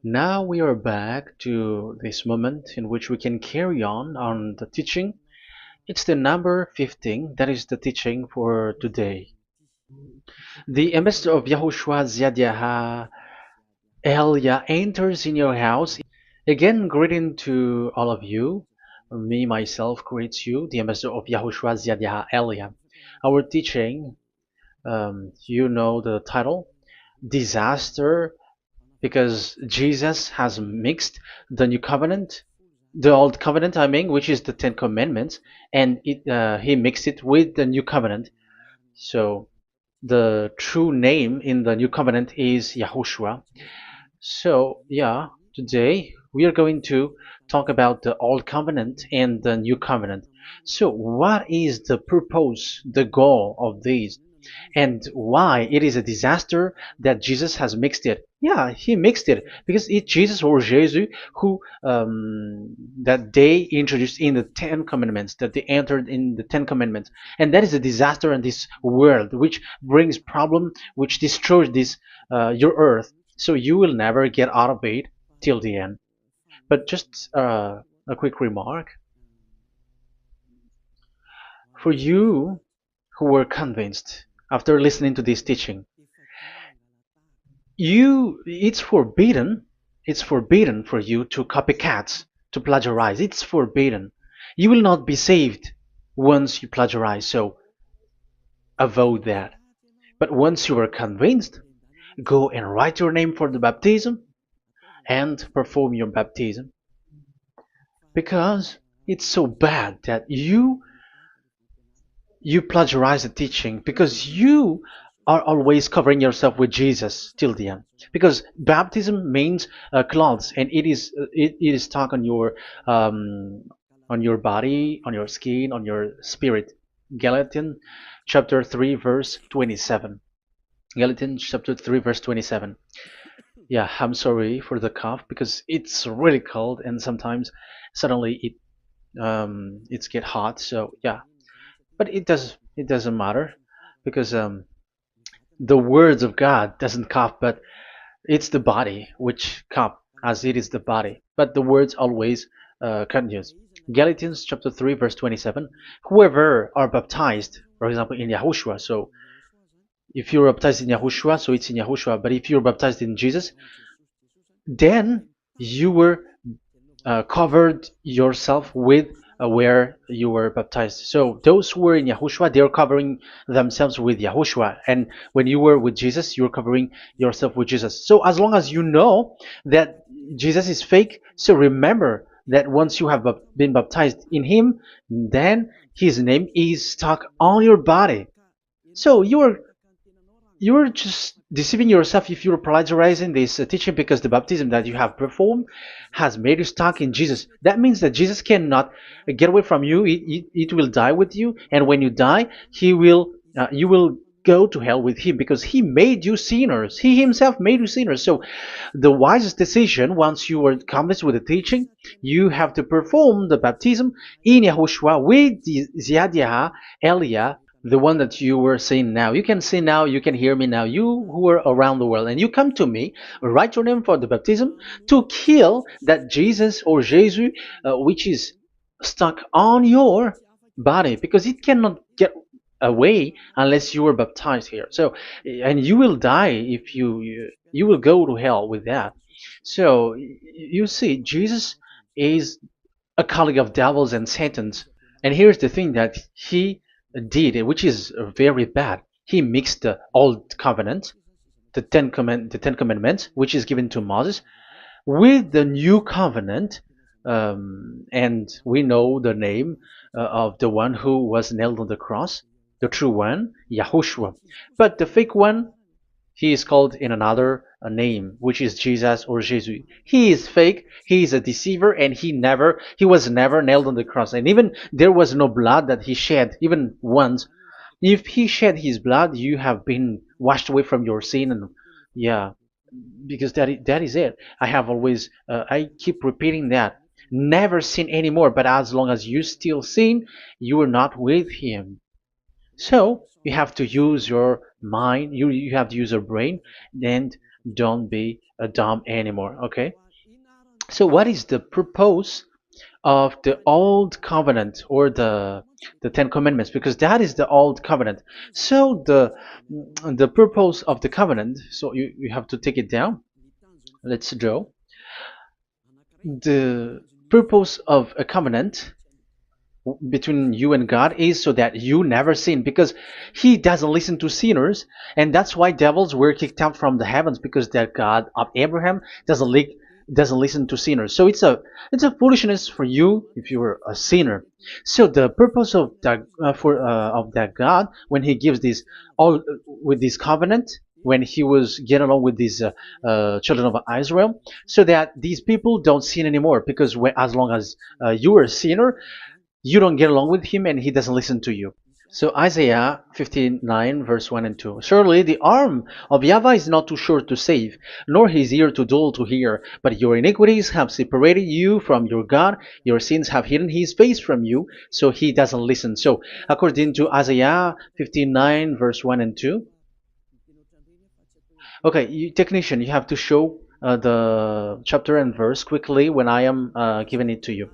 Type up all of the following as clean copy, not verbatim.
Now we are back to this moment in which we can carry on the teaching. It's the number 15, that is the teaching for today. The ambassador of YAHOSHUAH YAH Elia enters in your house. Again, greeting to all of you. Me, myself, greets you, the ambassador of YAHOSHUAH YAH Elia. Our teaching, you know the title, Disaster, because Jesus has mixed the new covenant, the old covenant, I mean, which is the Ten Commandments, and he mixed it with the new covenant. So the true name in the new covenant is Yahushua. So yeah, today we are going to talk about the old covenant and the new covenant. So what is the purpose, the goal of these? And why it is a disaster that Jesus has mixed it. Yeah, he mixed it because it's Jesus or Jesus who that they introduced in the Ten Commandments, that they entered in the Ten Commandments, and that is a disaster in this world, which brings problem, which destroys this your earth. So you will never get out of it till the end. But just a quick remark for you who were convinced after listening to this teaching. It's forbidden for you to copycat, to plagiarize. It's forbidden. You will not be saved once you plagiarize, so avoid that. But once you are convinced, go and write your name for the baptism and perform your baptism, because it's so bad that you plagiarize the teaching, because you are always covering yourself with Jesus till the end. Because baptism means clothes, and it is stuck on your body, on your skin, on your spirit. Galatians chapter 3 verse 27. Galatians chapter 3 verse 27. Yeah, I'm sorry for the cough because it's really cold and sometimes suddenly it's get hot. So yeah, but it doesn't matter because the words of God doesn't cough, but it's the body which cough, as it is the body. But the words always continues. Galatians chapter 3 verse 27. Whoever are baptized, for example, in Yahushua. So if you're baptized in Yahushua, so it's in Yahushua. But if you're baptized in Jesus, then you were covered yourself with where you were baptized. So those who were in Yahushua, they are covering themselves with Yahushua. And when you were with Jesus, you're covering yourself with Jesus. So as long as you know that Jesus is fake, so remember that once you have been baptized in him, then his name is stuck on your body. So you're just deceiving yourself if you're plagiarizing this teaching, because the baptism that you have performed has made you stuck in Jesus. That means that Jesus cannot get away from you. It will die with you, and when you die, you will go to hell with him, because he made you sinners. He himself made you sinners. So the wisest decision, once you are convinced with the teaching, you have to perform the baptism in Yahushua with the Ziyadah Elia, the one that you were saying now. You can see now, you can hear me now, you who are around the world, and you come to me, write your name for the baptism to kill that Jesus or Jesus which is stuck on your body, because it cannot get away unless you are baptized here. So, and you will die if you will go to hell with that. So you see, Jesus is a colleague of devils and Satans. And here's the thing that he did, which is very bad. He mixed the old covenant, the Ten Commandments, which is given to Moses, with the new covenant, and we know the name of the one who was nailed on the cross, the true one, Yahushua. But the fake one, he is called in another name, which is Jesus or Jesus. He is fake. He is a deceiver, and he was never nailed on the cross. And even there was no blood that he shed, even once. If he shed his blood, you have been washed away from your sin, and yeah, because that is it. I have always I keep repeating that. Never sin anymore. But as long as you still sin, you are not with him. So you have to use your mind, you have to use your brain, and don't be dumb anymore. Okay. So what is the purpose of the old covenant, or the Ten Commandments? Because that is the old covenant. So the purpose of the covenant, so you have to take it down. Let's draw. The purpose of a covenant between you and God is so that you never sin, because he doesn't listen to sinners. And that's why devils were kicked out from the heavens, because that God of Abraham doesn't listen to sinners. So it's a foolishness for you if you were a sinner. So the purpose of that of that God, when he gives this all with this covenant, when he was getting along with these children of Israel, so that these people don't sin anymore, because as long as you are a sinner, you don't get along with him and he doesn't listen to you. So Isaiah 59 verse 1 and 2. Surely the arm of YAHVAH is not too short to save, nor his ear too dull to hear. But your iniquities have separated you from your God. Your sins have hidden his face from you, so he doesn't listen. So according to Isaiah 59 verse 1 and 2. Okay, technician, you have to show the chapter and verse quickly when I am giving it to you,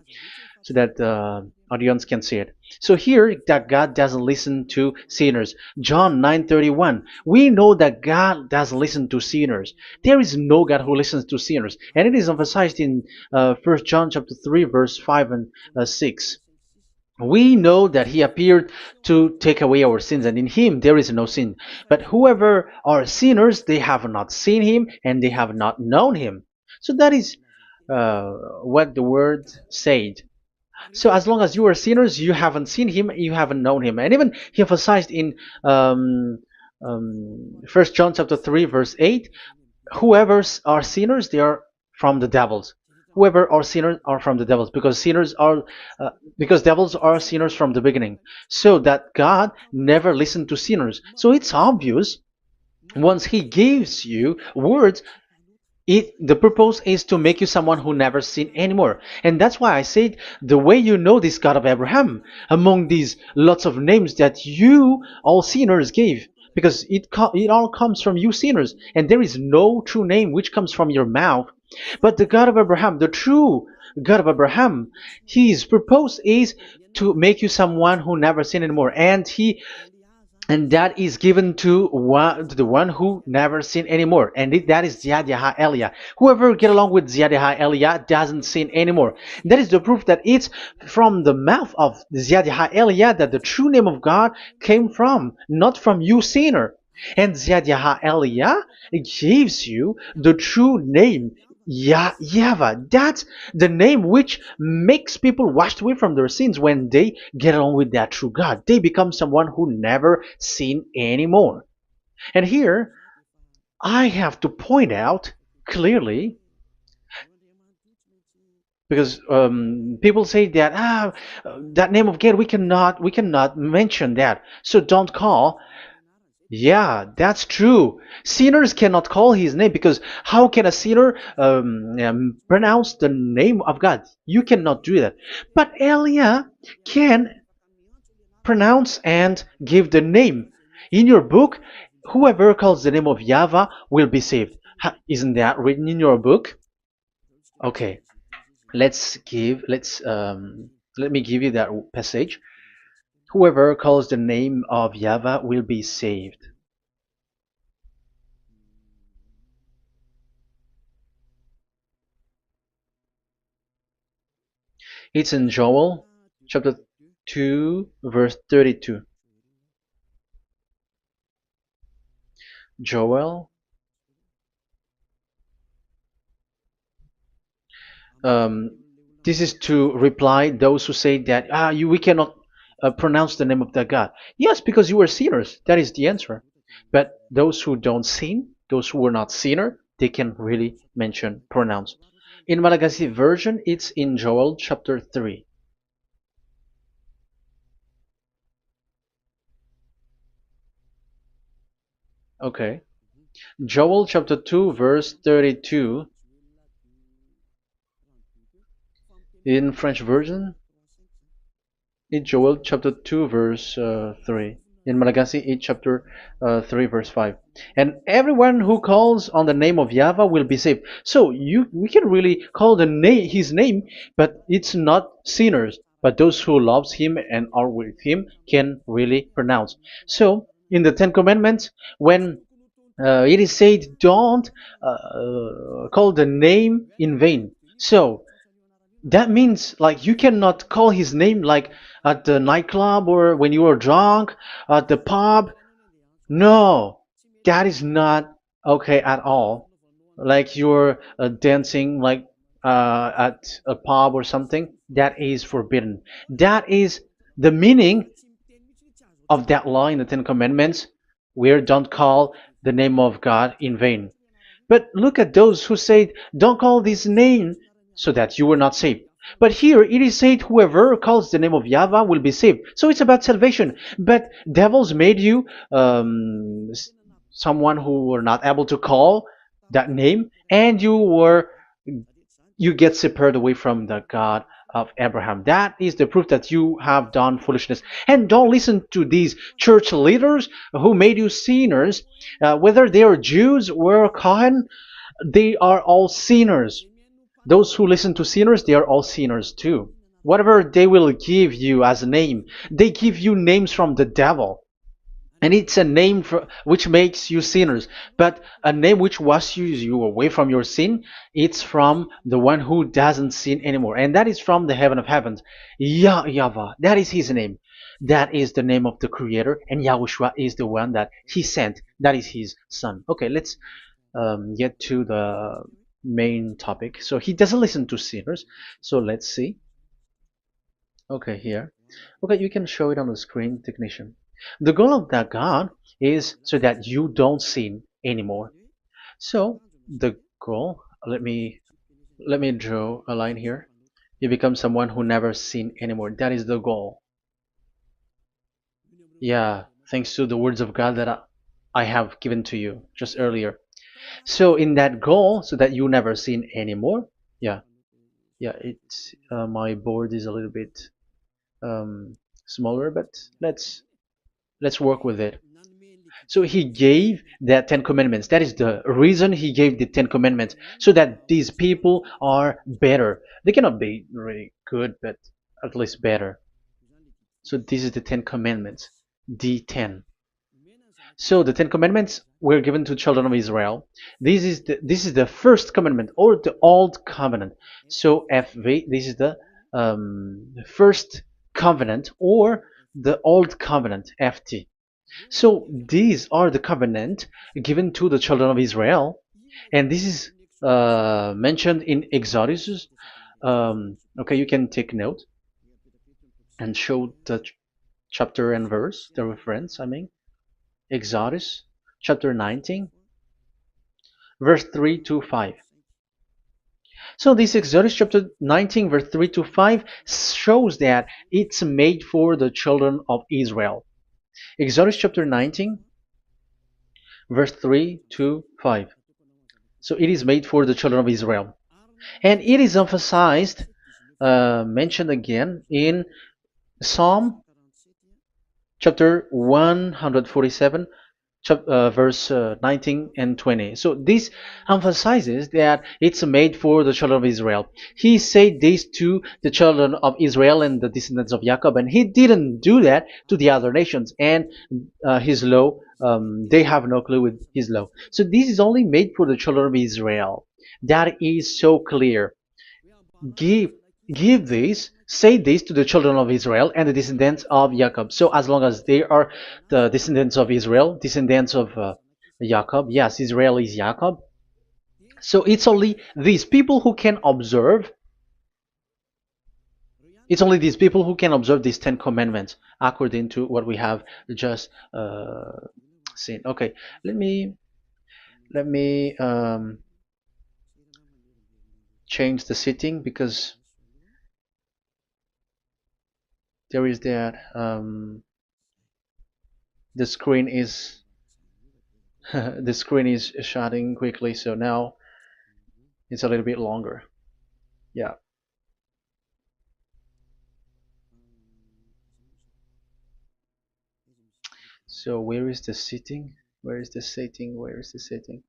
so that the audience can see it. So here, that God doesn't listen to sinners. John 9:31. We know that God doesn't listen to sinners. There is no God who listens to sinners, and it is emphasized in 1 John chapter 3 verse 5 and 6. We know that he appeared to take away our sins, and in him there is no sin. But whoever are sinners, they have not seen him, and they have not known him. So that is what the word said. So as long as you are sinners, you haven't seen him, you haven't known him. And even he emphasized in 1 John chapter 3 verse 8, whoever are sinners, they are from the devils. Whoever are sinners are from the devils, because because devils are sinners from the beginning. So that God never listened to sinners. So it's obvious, once he gives you words, the purpose is to make you someone who never sin anymore. And that's why I said, the way you know this God of Abraham among these lots of names that you all sinners gave, because it all comes from you sinners, and there is no true name which comes from your mouth. But the God of Abraham, the true God of Abraham, his purpose is to make you someone who never sin anymore, and that is given to the one who never sin anymore, and that is YAH Eliah. Whoever get along with YAH Eliah doesn't sin anymore. That is the proof that it's from the mouth of YAH Eliah that the true name of God came from, not from you sinner. And YAH Eliah gives you the true name, YAHVAH. That's the name which makes people washed away from their sins. When they get along with that true God, they become someone who never sin anymore. And here, I have to point out clearly, because people say that that name of God, we cannot mention that, so don't call. Yeah, that's true. Sinners cannot call his name, because how can a sinner pronounce the name of God? You cannot do that. But Elia can pronounce and give the name. In your book, whoever calls the name of YAHVAH will be saved. Isn't that written in your book? Okay, let me give you that passage. Whoever calls the name of YAHVAH will be saved. It's in Joel chapter 2 verse 32. Joel, um, this is to reply those who say that we cannot pronounce the name of that God. Yes, because you are sinners. That is the answer. But those who don't sin, those who are not sinner, they can really pronounce. In Malagasy version, it's in Joel chapter 3. Okay. Joel chapter 2 verse 32. In French version, in Joel chapter 2 verse 3. in Malagasy 8 chapter 3 verse 5. And everyone who calls on the name of Yahweh will be saved. So we can really call the name his name, but it's not sinners, but those who loves him and are with him can really pronounce. So in the Ten Commandments, when it is said, don't call the name in vain. So that means like you cannot call his name like at the nightclub or when you are drunk at the pub. No, that is not okay at all. Like you're dancing like at a pub or something, that is forbidden. That is the meaning of that law in the Ten Commandments, where don't call the name of God in vain. But look at those who said, don't call this name so that you were not saved. But here it is said, whoever calls the name of Yahweh will be saved. So it's about salvation. But devils made you someone who were not able to call that name, and you get separated away from the God of Abraham. That is the proof that you have done foolishness. And don't listen to these church leaders who made you sinners, whether they are Jews or Kohen, they are all sinners. Those who listen to sinners, they are all sinners too. Whatever they will give you as a name, they give you names from the devil. And it's a name which makes you sinners. But a name which washes you away from your sin, it's from the one who doesn't sin anymore. And that is from the heaven of heavens. Yahvah, that is his name. That is the name of the Creator. And Yahushua is the one that he sent. That is his son. Okay, let's get to the main topic. So he doesn't listen to sinners. So let's see. Okay, here. Okay, you can show it on the screen, technician. The goal of that God is so that you don't sin anymore. So the goal, let me draw a line here. You become someone who never sin anymore. That is the goal. Yeah, thanks to the words of God that I have given to you just earlier. So in that goal, so that you never sin anymore. Yeah, yeah. It's my board is a little bit smaller, but let's work with it. So he gave the Ten Commandments. That is the reason he gave the Ten Commandments, so that these people are better. They cannot be really good, but at least better. So this is the Ten Commandments, D10. So the Ten Commandments were given to children of Israel. This is the first commandment or the old covenant. So FV, this is the first covenant or the old covenant, FT. So these are the covenant given to the children of Israel, and this is mentioned in Exodus. Okay, you can take note and show the chapter and verse, the reference. I mean, Exodus chapter 19, verse 3 to 5. So this Exodus chapter 19, verse 3 to 5 shows that it's made for the children of Israel. Exodus chapter 19, verse 3 to 5. So it is made for the children of Israel. And it is emphasized, mentioned again in Psalm chapter 147, verse 19 and 20. So this emphasizes that it's made for the children of Israel. He said this to the children of Israel and the descendants of Jacob, and he didn't do that to the other nations. And his law, they have no clue with his law. So this is only made for the children of Israel. That is so clear. Give give this, say this to the children of Israel and the descendants of Jacob. So as long as they are the descendants of Israel, descendants of Jacob, yes, Israel is Jacob. So it's only these people who can observe. It's only these people who can observe these Ten Commandments according to what we have just seen. Okay, let me change the setting because there is that the screen is the screen is shutting quickly, so now it's a little bit longer. Yeah. So where is the sitting? Where is the sitting? Where is the sitting?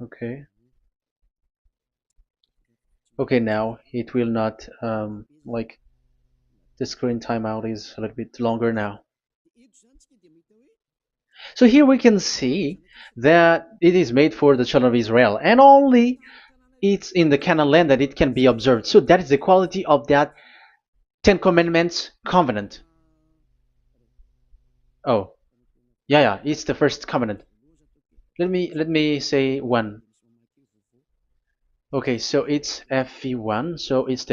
Okay. Okay, now it will not like the screen timeout is a little bit longer now. So here we can see that it is made for the children of Israel, and only it's in the Canaan land that it can be observed. So that is the quality of that Ten Commandments covenant. Oh, yeah, it's the first covenant. Let me say one. Okay, so it's FV1, so it's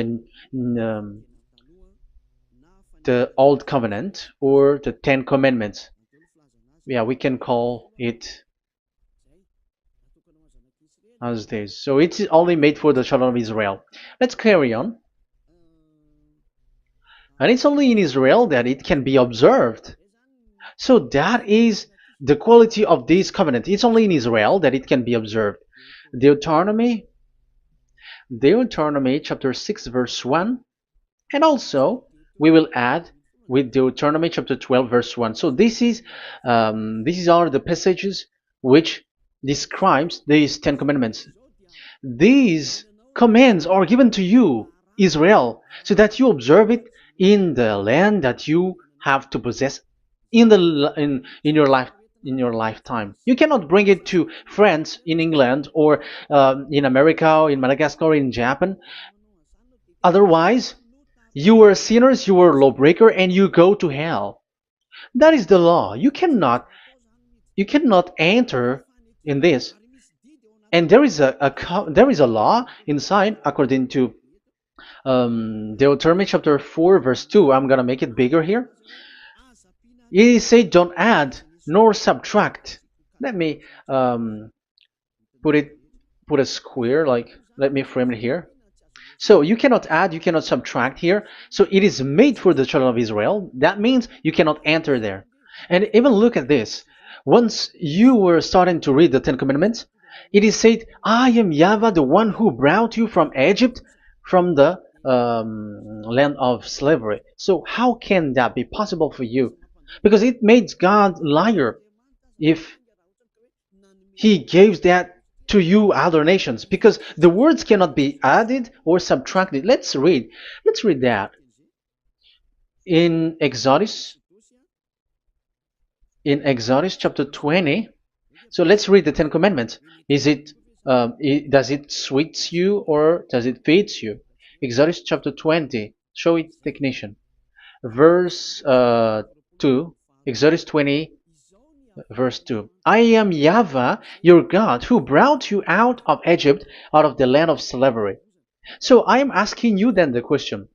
the old covenant or the Ten Commandments. Yeah, we can call it as this. So it's only made for the children of Israel. Let's carry on. And it's only in Israel that it can be observed. So that is the quality of this covenant. It's only in Israel that it can be observed. Deuteronomy, Deuteronomy chapter 6 verse 1, and also we will add with Deuteronomy chapter 12 verse 1. So these are the passages which describes these 10 commandments. These commands are given to you, Israel, so that you observe it in the land that you have to possess in your lifetime. You cannot bring it to France, in England, or in America, or in Madagascar, or in Japan. Otherwise, you were sinners, you were a lawbreaker, and you go to hell. That is the law. You cannot enter in this. And there is a law inside according to Deuteronomy chapter 4 verse 2. I'm gonna make it bigger here. It says don't add nor subtract. Let me put a square, like, let me frame it here. So you cannot add, you cannot subtract here. So it is made for the children of Israel. That means you cannot enter there. And even look at this. Once you were starting to read the Ten Commandments, it is said, I am YAHVAH, the one who brought you from Egypt, from the land of slavery. So how can that be possible for you? Because it makes God liar if he gives that to you other nations, because the words cannot be added or subtracted. Let's read that in Exodus chapter 20. So let's read the Ten Commandments. Does it sweets you or does it feeds you? Exodus chapter 20. Show it, technician. Verse 2. Exodus 20 verse 2. I am YAHVAH, your God, who brought you out of Egypt, out of the land of slavery. So I am asking you then the question.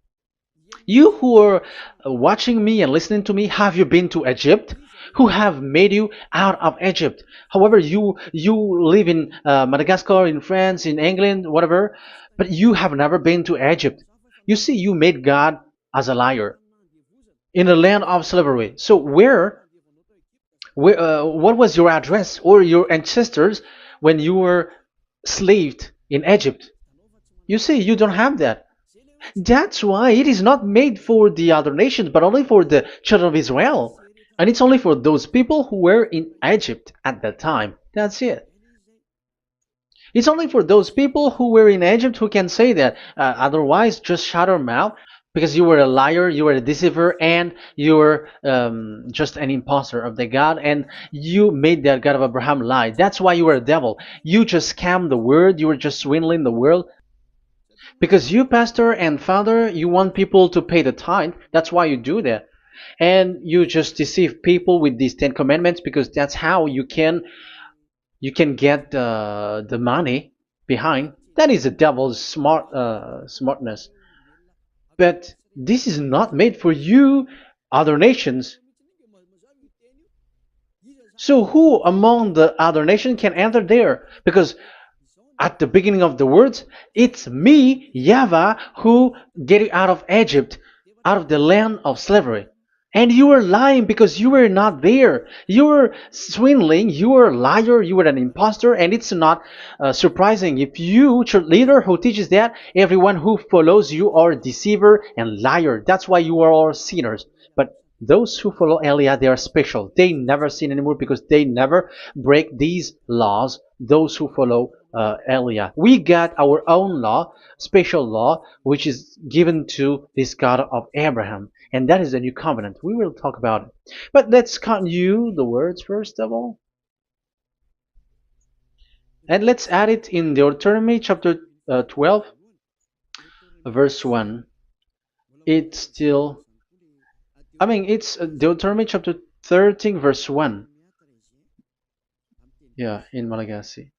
You who are watching me and listening to me, have you been to Egypt? Who have made you out of Egypt? However, you live in Madagascar, in France, in England, whatever, but you have never been to Egypt. You see, you made God as a liar in the land of slavery. So what was your address or your ancestors when you were slaved in Egypt? You see, you don't have that. That's why it is not made for the other nations, but only for the children of Israel. And it's only for those people who were in Egypt at that time. That's it. It's only for those people who were in Egypt who can say that. Otherwise, just shut your mouth, because you were a liar, you were a deceiver, and you were just an imposter of the God, and you made that God of Abraham lie. That's why you were a devil. You just scammed the word, you were just swindling the world. Because you, pastor and father, you want people to pay the tithe. That's why you do that. And you just deceive people with these 10 commandments, because that's how you can get the money behind. That is the devil's smartness. But this is not made for you, other nations. So who among the other nations can enter there? Because at the beginning of the words, it's me, YAHVAH, who get you out of Egypt, out of the land of slavery. And you were lying because you were not there. You were swindling. You were a liar. You were an imposter. And it's not surprising if you, church leader who teaches that, everyone who follows you are a deceiver and liar. That's why you are all sinners. But those who follow Elia, they are special. They never sin anymore because they never break these laws. Those who follow Elia. We got our own law, special law, which is given to this God of Abraham. And that is the new covenant. We will talk about it. But let's continue the words first of all. And let's add it in Deuteronomy chapter 12, verse 1. It's still, it's Deuteronomy chapter 13, verse 1. Yeah, in Malagasy.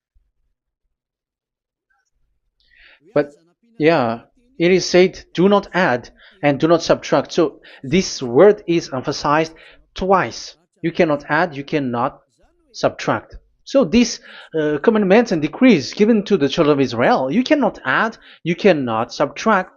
But yeah, it is said, do not add and do not subtract. So this word is emphasized twice. You cannot add, you cannot subtract. So these commandments and decrees given to the children of Israel, you cannot add, you cannot subtract.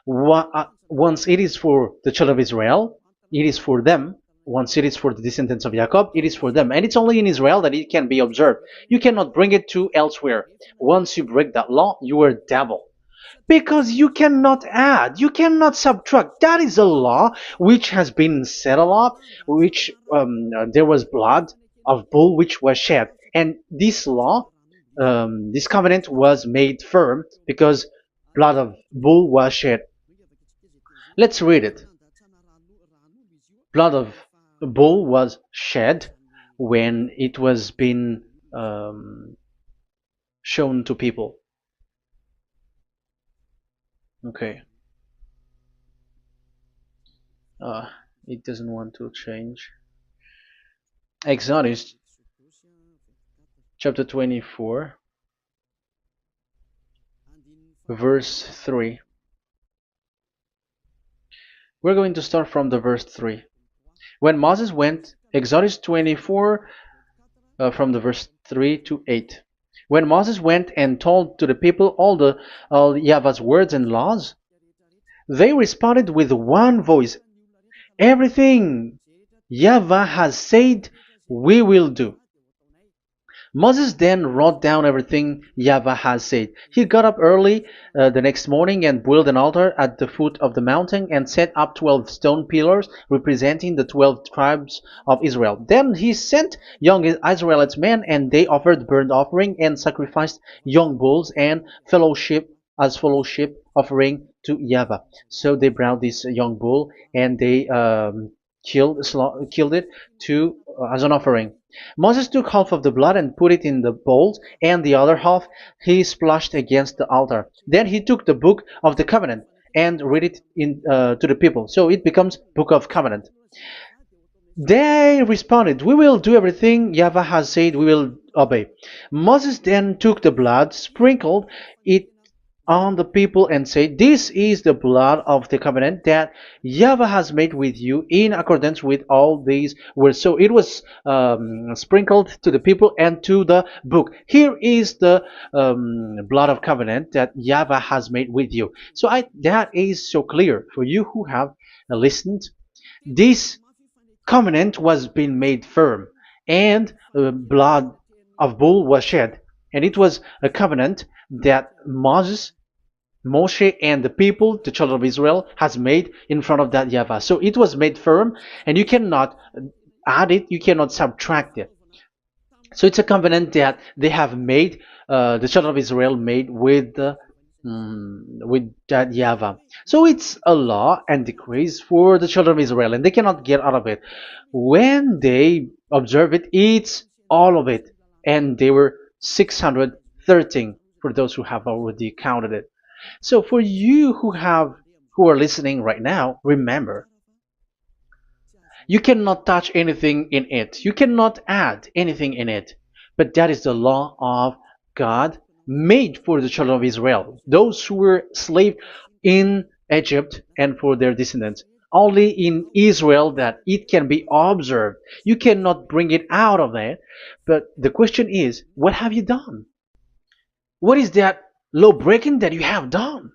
Once it is for the children of Israel, it is for them. Once it is for the descendants of Jacob, it is for them. And it's only in Israel that it can be observed. You cannot bring it to elsewhere. Once you break that law, you are devil. Because you cannot add, you cannot subtract. That is a law which has been settled up, which there was blood of bull which was shed. And this law, this covenant was made firm because blood of bull was shed. Let's read it. Blood of bull was shed when it was been shown to people. Okay. It doesn't want to change. Exodus chapter 24, verse 3. We're going to start from the verse 3. When Moses went, Exodus 24, from the verse 3 to 8. When Moses went and told to the people all Yahvah's words and laws, they responded with one voice, everything Yahvah has said, we will do. Moses then wrote down everything Yahvah has said. He got up early the next morning and built an altar at the foot of the mountain and set up 12 stone pillars representing the 12 tribes of Israel. Then he sent young Israelite men, and they offered burnt offering and sacrificed young bulls and fellowship offering to Yahvah. So they brought this young bull and they killed it as an offering. Moses took half of the blood and put it in the bowls, and the other half he splashed against the altar. Then he took the book of the covenant and read it to the people. So it becomes book of covenant. They responded, we will do everything Yahvah has said, we will obey. Moses then took the blood, sprinkled it on the people and said, this is the blood of the covenant that Yahvah has made with you in accordance with all these words. So it was sprinkled to the people and to the book. Here is the blood of covenant that Yahvah has made with you. So that is so clear for you who have listened. This covenant was being made firm, and blood of bull was shed. And it was a covenant that Moshe and the people, the children of Israel, has made in front of that Yahvah. So it was made firm, and you cannot add it, you cannot subtract it. So it's a covenant that they have made, the children of Israel made with that Yahvah. So it's a law and decrees for the children of Israel, and they cannot get out of it. When they observe it, it's all of it, and they were 613 for those who have already counted it. So for you who are listening right now, remember, you cannot touch anything in it. You cannot add anything in it. But that is the law of God made for the children of Israel, those who were slaves in Egypt and for their descendants. Only in Israel that it can be observed. You cannot bring it out of it. But the question is, what have you done? What is that law breaking that you have done?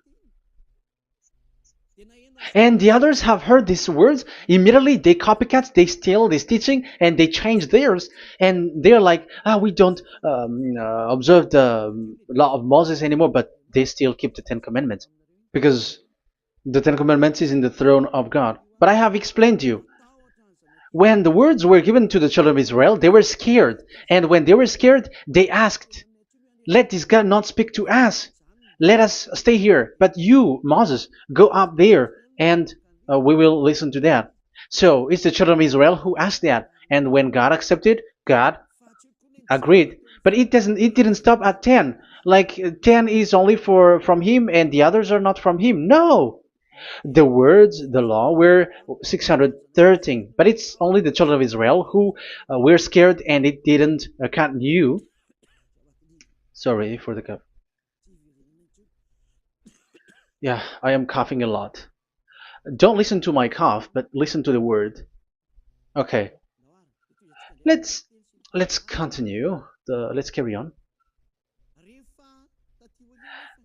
And the others have heard these words. Immediately, they copycats, they steal this teaching, and they change theirs. And they're like, we don't observe the law of Moses anymore, but they still keep the Ten Commandments because the Ten Commandments is in the throne of God. But I have explained to you, when the words were given to the children of Israel, they were scared. And when they were scared, they asked, let this God not speak to us. Let us stay here. But you, Moses, go up there and we will listen to that. So it's the children of Israel who asked that. And when God accepted, God agreed. But it didn't stop at 10. Like 10 is only from him and the others are not from him. No. The words, the law were 613. But it's only the children of Israel who were scared and it didn't continue. Sorry for the cup. Yeah, I am coughing a lot. Don't listen to my cough, but listen to the word. Okay, let's let's continue. Let's carry on.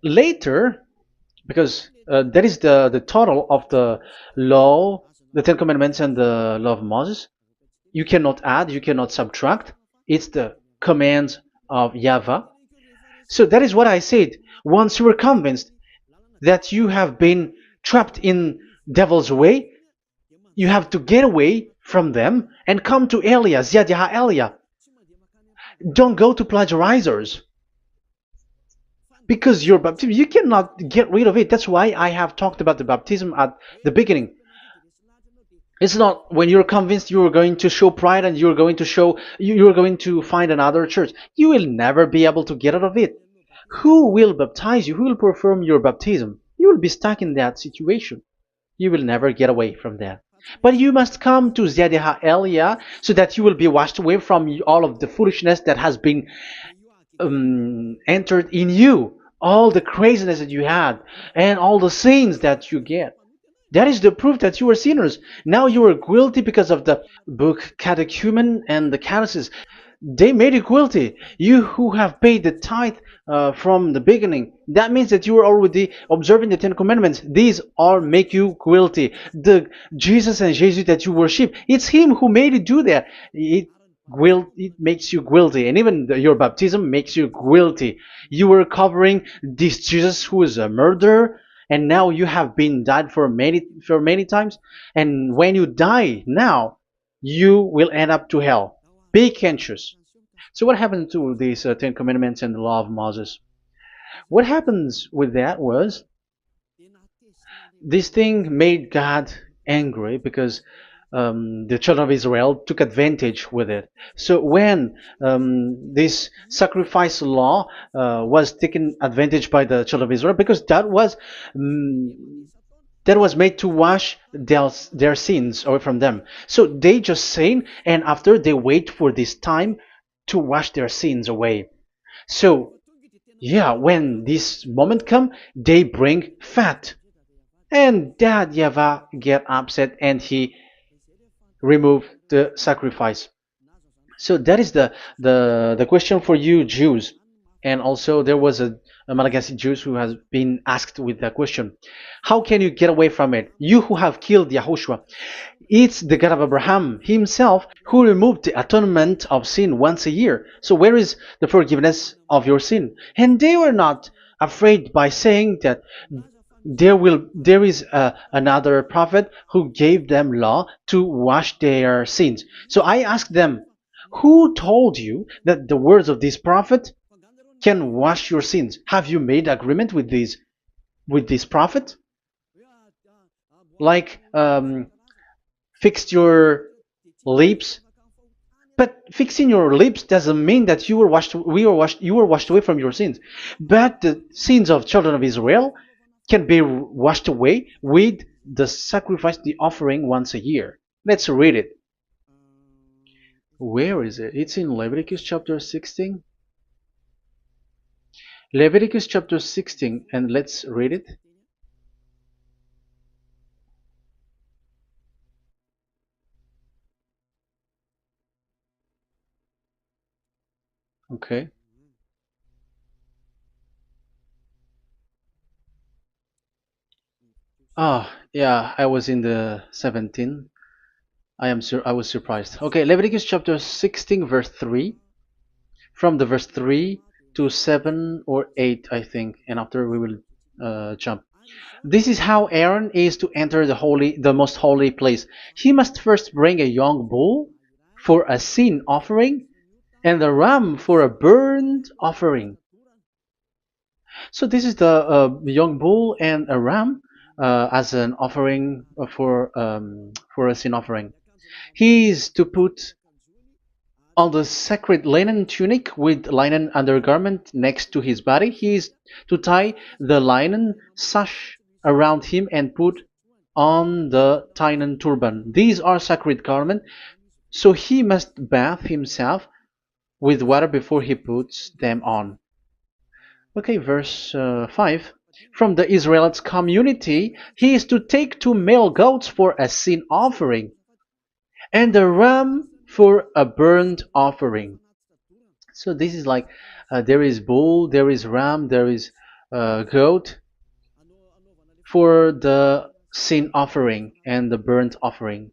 Later, because that is the total of the law, the Ten Commandments, and the law of Moses. You cannot add, you cannot subtract. It's the commands of YAHVAH. So that is what I said. Once you were convinced that you have been trapped in devil's way, you have to get away from them and come to Elia, Ziadiha Elia. Don't go to plagiarizers. Because your baptism, you cannot get rid of it. That's why I have talked about the baptism at the beginning. It's not when you're convinced you are going to show pride and you're going to you're going to find another church. You will never be able to get out of it. Who will baptize you? Who will perform your baptism? You will be stuck in that situation. You will never get away from that. But you must come to Ziadiha Elia so that you will be washed away from all of the foolishness that has been entered in you, all the craziness that you had, and all the sins that you get. That is the proof that you are sinners. Now you are guilty because of the book catechumen and the catechism. They made you guilty. You who have paid the tithe from the beginning. That means that you are already observing the Ten Commandments. These all make you guilty. The Jesus and Jesus that you worship, it's Him who made you do that. It makes you guilty, and even your baptism makes you guilty. You were covering this Jesus who is a murderer, and now you have been died for many times. And when you die now, you will end up to hell. Be conscious. So what happened to these Ten Commandments and the law of Moses? What happens with that was this thing made God angry because the children of Israel took advantage with it. So when this sacrifice law was taken advantage by the children of Israel, because that was made to wash their sins away from them. So they just sin, and after they wait for this time to wash their sins away. So yeah, when this moment come, they bring fat. And Dad Yava get upset and he remove the sacrifice. So that is the question for you Jews. And also there was a Malagasy Jews who has been asked with that question. How can you get away from it? You who have killed YAHOSHUAH. It's the God of Abraham himself who removed the atonement of sin once a year. So where is the forgiveness of your sin? And they were not afraid by saying that there is another prophet who gave them law to wash their sins. So I asked them, who told you that the words of this prophet can wash your sins? Have you made agreement with this prophet? Like fixed your lips, but fixing your lips doesn't mean that you were washed away from your sins. But the sins of children of Israel can be washed away with the sacrifice, the offering once a year. Let's read it. Where is it? It's in Leviticus chapter 16. Leviticus chapter 16, and let's read it. Okay. Ah, yeah, I was in the 17. I was surprised. Okay, Leviticus chapter 16 verse 3, from the verse 3 to 7 or 8, I think, and after we will jump. This is how Aaron is to enter the most holy place. He must first bring a young bull for a sin offering and a ram for a burnt offering. So this is the young bull and a ram as an offering for a sin offering. He is to put on the sacred linen tunic with linen undergarment next to his body. He is to tie the linen sash around him and put on the linen turban. These are sacred garments, so he must bath himself with water before he puts them on. Okay, verse 5. From the Israelites community, he is to take two male goats for a sin offering and a ram for a burnt offering. So this is like there is bull, there is ram, there is goat for the sin offering and the burnt offering.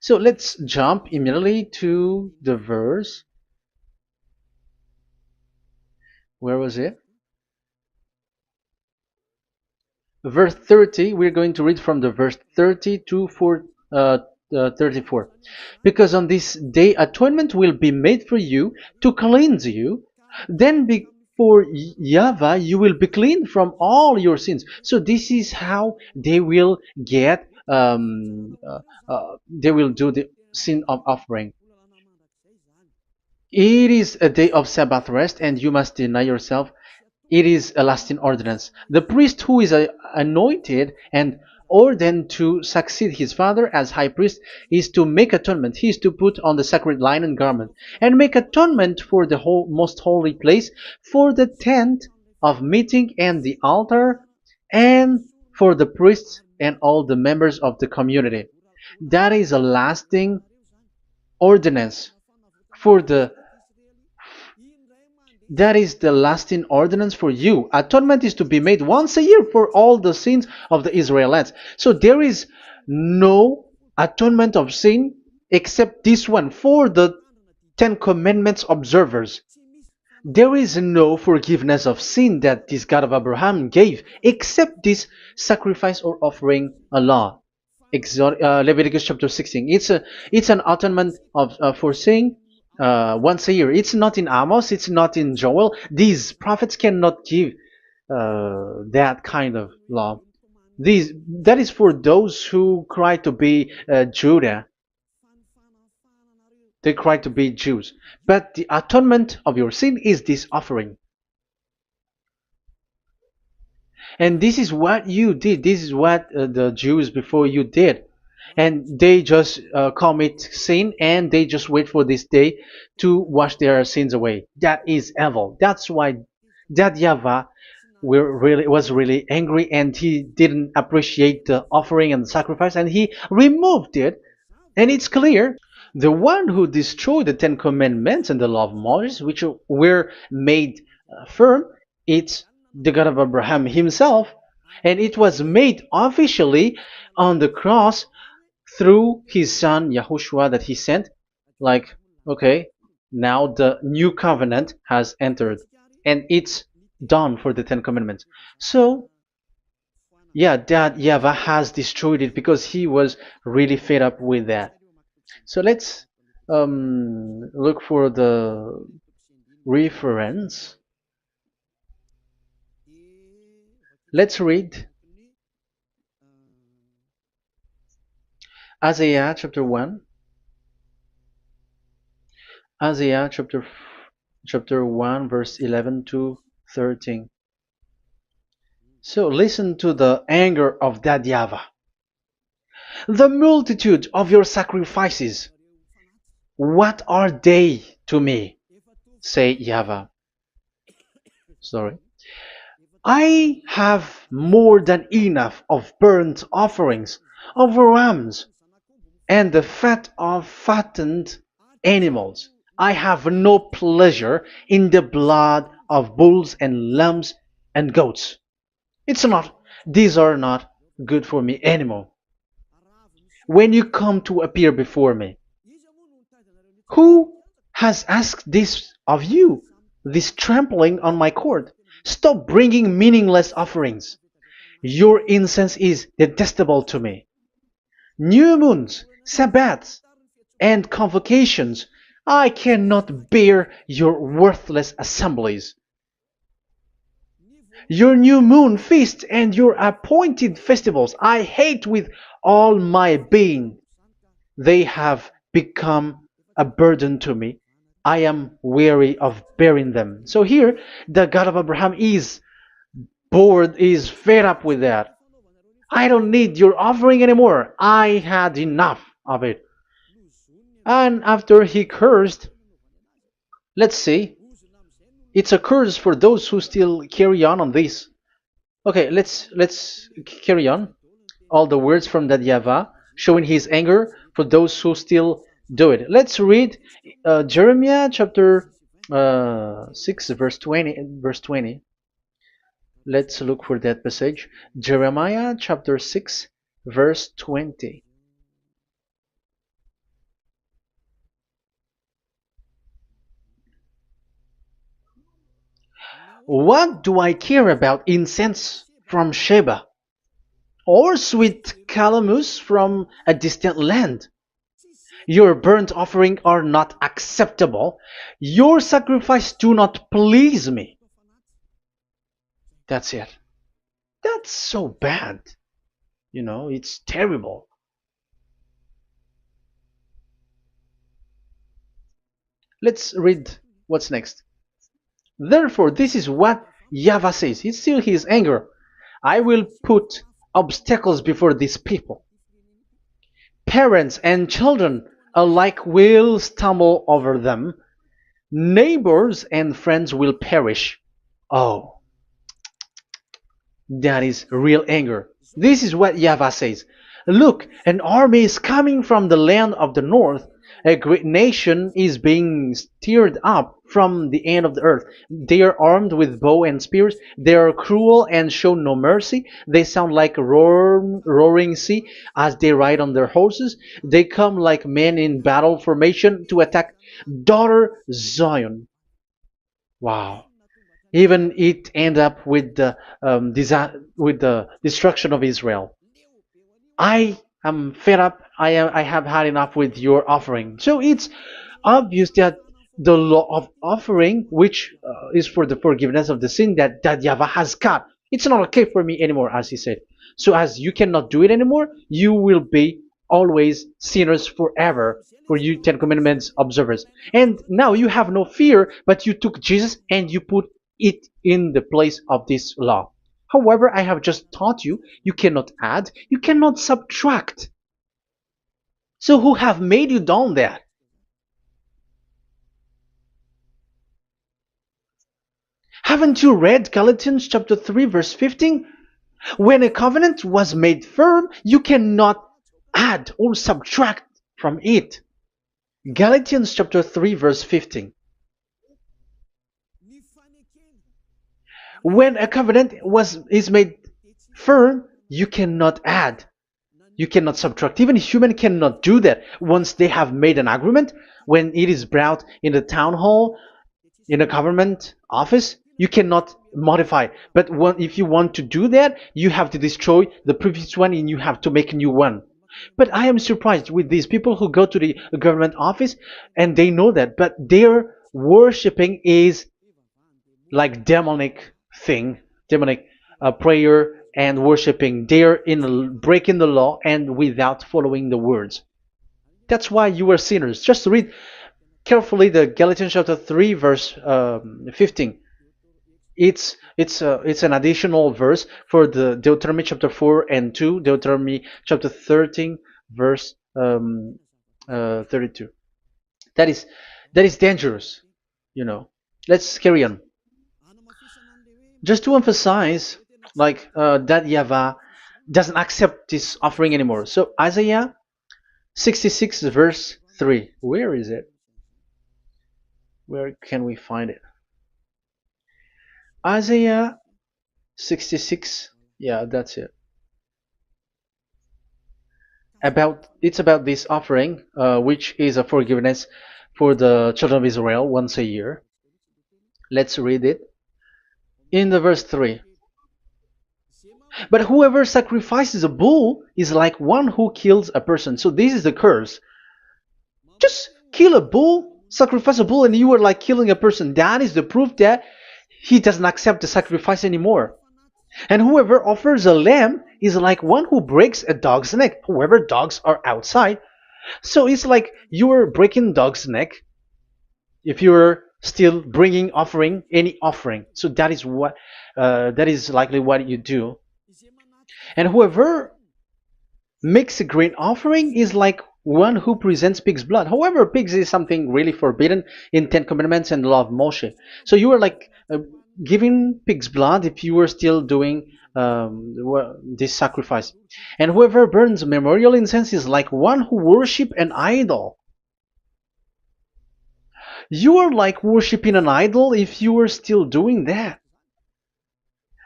So let's jump immediately to the verse. Where was it? Verse 30. We're going to read from the verse 30 to 34. Because on this day atonement will be made for you to cleanse you. Then before YAHVAH you will be clean from all your sins. So this is how they will get. They will do the sin of offering. It is a day of Sabbath rest, and you must deny yourself. It is a lasting ordinance. The priest who is anointed and ordained to succeed his father as high priest is to make atonement. He is to put on the sacred linen garment and make atonement for the most holy place, for the tent of meeting and the altar, and for the priests and all the members of the community. That is a lasting ordinance for the that is the lasting ordinance for you. Atonement is to be made once a year for all the sins of the Israelites. So there is no atonement of sin except this one for the Ten Commandments observers. There is no forgiveness of sin that this God of Abraham gave except this sacrifice or offering Allah. Leviticus chapter 16. It's an atonement of for sin once a year. It's not in Amos. It's not in Joel. These prophets cannot give that kind of law. That is for those who cry to be Judah. They cry to be Jews. But the atonement of your sin is this offering. And this is what you did. This is what the Jews before you did. And they just commit sin and they just wait for this day to wash their sins away. That is evil. That's why that YAHVAH was really angry and he didn't appreciate the offering and the sacrifice and he removed it. And it's clear the one who destroyed the Ten Commandments and the law of Moses, which were made firm, it's the God of Abraham himself. And it was made officially on the cross through his son YAHOSHUAH that he sent. Like, okay, now the new covenant has entered and it's done for the Ten Commandments. So, yeah, that YAHVAH has destroyed it because he was really fed up with that. So let's look for the reference. Let's read Isaiah chapter 1. Isaiah chapter 1 verse 11 to 13. So listen to the anger of that YAHVAH. The multitude of your sacrifices, what are they to me? Say YAHVAH. Sorry. I have more than enough of burnt offerings, of rams, and the fat of fattened animals. I have no pleasure in the blood of bulls and lambs and goats. These are not good for me anymore. When you come to appear before me, who has asked this of you? This trampling on my court. Stop bringing meaningless offerings. Your incense is detestable to me. New moons, Sabbaths, and convocations. I cannot bear your worthless assemblies. Your new moon feasts and your appointed festivals I hate with all my being. They have become a burden to me. I am weary of bearing them. So here, the God of Abraham is bored, is fed up with that. I don't need your offering anymore. I had enough of it. And after he cursed, let's see, it's a curse for those who still carry on this. Okay, let's carry on. All the words from that YAHVAH showing his anger for those who still do it. Let's read Jeremiah chapter 6 verse 20 verse 20. Let's look for that passage. Jeremiah chapter 6 verse 20. What do I care about incense from Sheba, or sweet calamus from a distant land? Your burnt offering are not acceptable. Your sacrifice do not please me. That's it. That's so bad. It's terrible. Let's read what's next. Therefore, this is what YAHVAH says. It's still his anger. I will put obstacles before these people. Parents and children alike will stumble over them. Neighbors and friends will perish. Oh, that is real anger. This is what YAHVAH says. Look, an army is coming from the land of the north. A great nation is being stirred up from the end of the earth. They are armed with bow and spears. They are cruel and show no mercy. They sound like a roaring sea as they ride on their horses. They come like men in battle formation to attack daughter Zion. Wow. Even it end up with the with the destruction of Israel. I am fed up. I have had enough with your offering. So it's obvious that the law of offering, which is for the forgiveness of the sin that YAHVAH has got, it's not okay for me anymore, as he said. So as you cannot do it anymore, you will be always sinners forever for you Ten Commandments observers. And now you have no fear, but you took Jesus and you put it in the place of this law. However, I have just taught you, you cannot add, you cannot subtract. So who have made you done that? Haven't you read Galatians chapter 3 verse 15? When a covenant was made firm, you cannot add or subtract from it. Galatians chapter 3 verse 15. When a covenant is made firm, you cannot add. You cannot subtract. Even human cannot do that. Once they have made an agreement, when it is brought in the town hall, in a government office, you cannot modify. But if you want to do that, you have to destroy the previous one and you have to make a new one. But I am surprised with these people who go to the government office and they know that, but their worshipping is like demonic thing, demonic prayer and worshipping. They're in breaking the law and without following the words. That's why you are sinners. Just read carefully the Galatians chapter 3 verse 15. It's an additional verse for the Deuteronomy chapter 4 and 2, Deuteronomy chapter 13 verse 32. That is dangerous, you know. Let's carry on. Just to emphasize, like that YAHVAH doesn't accept this offering anymore. So Isaiah 66 verse 3. Where is it? Where can we find it? Isaiah 66. Yeah, that's it. About this offering, which is a forgiveness for the children of Israel once a year. Let's read it in the verse 3. But whoever sacrifices a bull is like one who kills a person. So this is the curse. Just kill a bull, sacrifice a bull, and you are like killing a person. That is the proof that he doesn't accept the sacrifice anymore. And whoever offers a lamb is like one who breaks a dog's neck. Whoever dogs are outside. So it's like you are breaking dog's neck if you're still bringing offering any offering. So that is likely what you do. And whoever makes a grain offering is like one who presents pig's blood. However, pigs is something really forbidden in Ten Commandments and the law of Moshe. So you are like giving pig's blood if you were still doing this sacrifice. And whoever burns memorial incense is like one who worship an idol. You are like worshiping an idol if you are still doing that.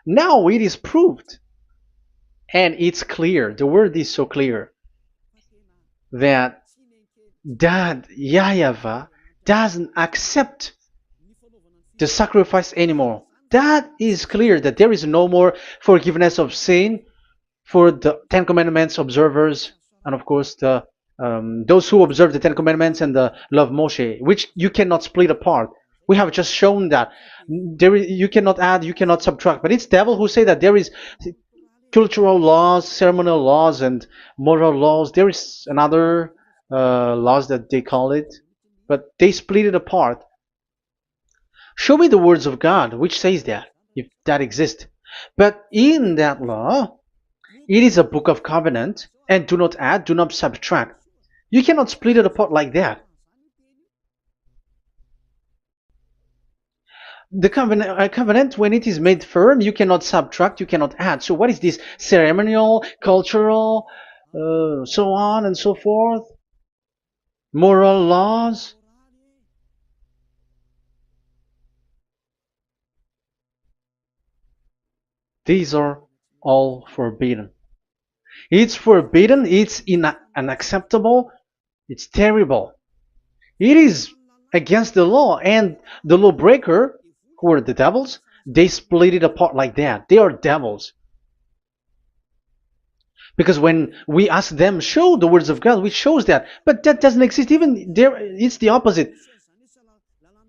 Now it is proved, and it's clear. The word is so clear that YAHVAH doesn't accept the sacrifice anymore. That is clear that there is no more forgiveness of sin for the Ten Commandments observers, and of course the those who observe the Ten Commandments and the law of Moshe, which you cannot split apart. We have just shown that you cannot add, you cannot subtract. But it's devil who say that there is cultural laws, ceremonial laws, and moral laws. There is another laws that they call it, but they split it apart. Show me the words of God which says that, if that exists. But in that law, it is a book of covenant, and do not add, do not subtract. You cannot split it apart like that. The covenant, when it is made firm, you cannot subtract, you cannot add. So what is this ceremonial, cultural, so on and so forth? Moral laws? These are all forbidden. It's forbidden, it's unacceptable, it's terrible. It is against the law, and the lawbreaker, who are the devils, they split it apart like that. They are devils. Because when we ask them, show the words of God, which shows that, but that doesn't exist. Even there, it's the opposite.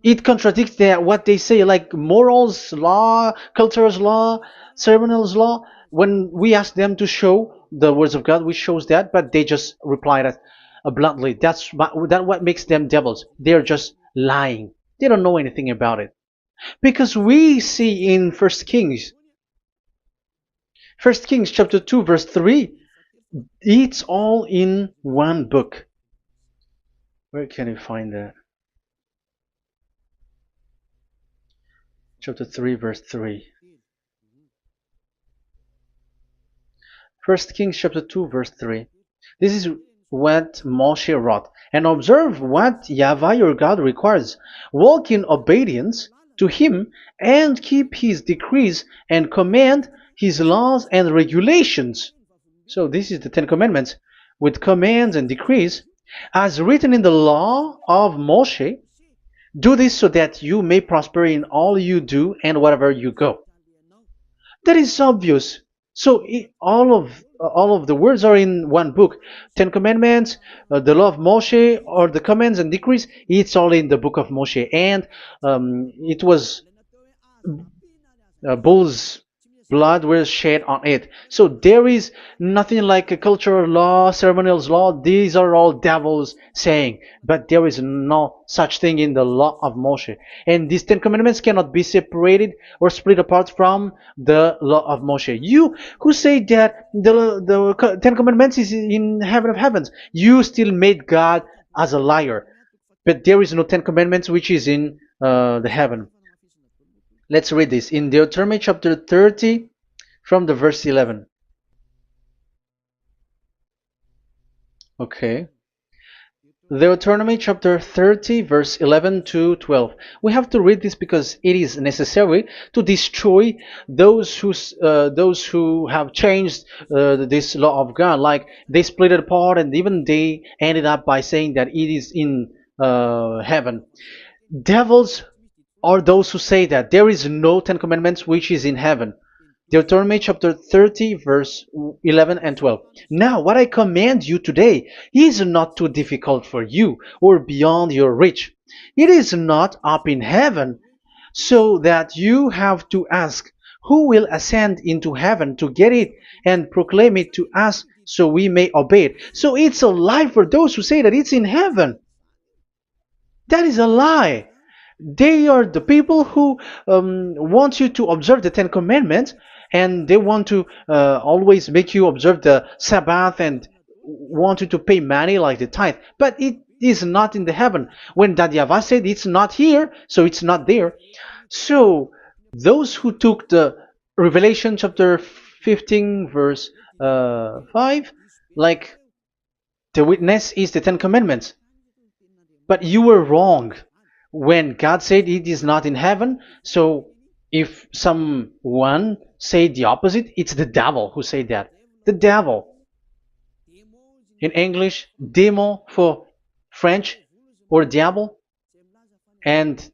It contradicts what they say, like morals law, cultural law, ceremonial law. When we ask them to show the words of God, which shows that, but they just reply that bluntly. That's what makes them devils. They're just lying. They don't know anything about it. Because we see in First Kings chapter 2 verse 3, it's all in one book. Where can you find that? Chapter 3 verse 3. First Kings chapter 2 verse 3. This is what Moshe wrote. And observe what YAHVAH your God requires. Walk in obedience to him and keep his decrees and command his laws and regulations. So this is the Ten Commandments with commands and decrees as written in the law of Moshe. Do this so that you may prosper in all you do and wherever you go. That is obvious. So all of the words are in one book. Ten Commandments, the law of Moshe, or the commands and decrees. It's all in the book of Moshe, and it was bull's blood was shed on it. So there is nothing like a cultural law, ceremonial law. These are all devils saying, but there is no such thing in the law of Moshe. And these Ten Commandments cannot be separated or split apart from the law of Moshe. You who say that the Ten Commandments is in heaven of heavens, you still made God as a liar. But there is no Ten Commandments which is in the heaven. Let's read this in Deuteronomy chapter 30 from the verse 11. Okay. Deuteronomy chapter 30 verse 11 to 12. We have to read this because it is necessary to destroy those who have changed this law of God. Like they split it apart and even they ended up by saying that it is in heaven. Devils are those who say that there is no Ten Commandments which is in heaven. Deuteronomy chapter 30, verse 11 and 12. Now, what I command you today is not too difficult for you or beyond your reach. It is not up in heaven, so that you have to ask, who will ascend into heaven to get it and proclaim it to us so we may obey it? So it's a lie for those who say that it's in heaven. That is a lie. They are the people who want you to observe the Ten Commandments, and they want to always make you observe the Sabbath and want you to pay money like the tithe. But it is not in the heaven. When that YAHVAH said it's not here, so it's not there. So those who took the Revelation chapter 15 verse 5, like the witness is the Ten Commandments. But you were wrong when God said it is not in heaven. So if someone say the opposite, it's the devil who said that. The devil. In English, démon for French, or diable, and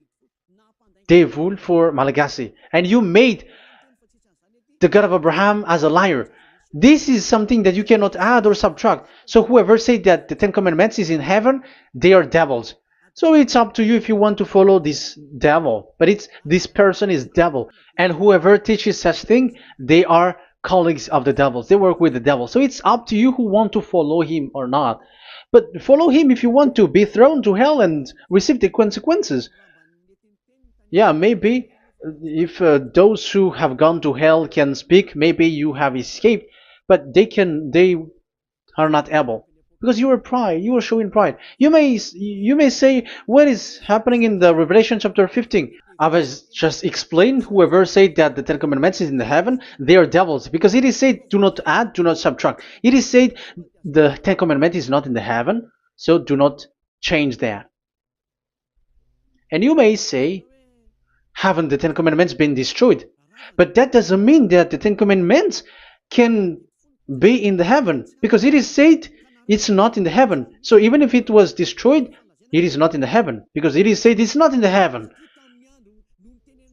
devil for Malagasy. And you made the God of Abraham as a liar. This is something that you cannot add or subtract. So whoever said that the Ten Commandments is in heaven, they are devils. So it's up to you if you want to follow this devil. But it's this person is devil. And whoever teaches such thing, they are colleagues of the devils. They work with the devil. So it's up to you who want to follow him or not. But follow him if you want to be thrown to hell and receive the consequences. Yeah, maybe if those who have gone to hell can speak, maybe you have escaped, but they are not able because you are pride. You are showing pride. You may say what is happening in the Revelation chapter 15. I was just explained. Whoever said that the Ten Commandments is in the heaven, they are devils because it is said, "Do not add, do not subtract." It is said the Ten Commandment is not in the heaven, so do not change that. And you may say, haven't the Ten Commandments been destroyed? But that doesn't mean that the Ten Commandments can be in the heaven, because it is said it's not in the heaven. So even if it was destroyed, it is not in the heaven, because it is said it's not in the heaven.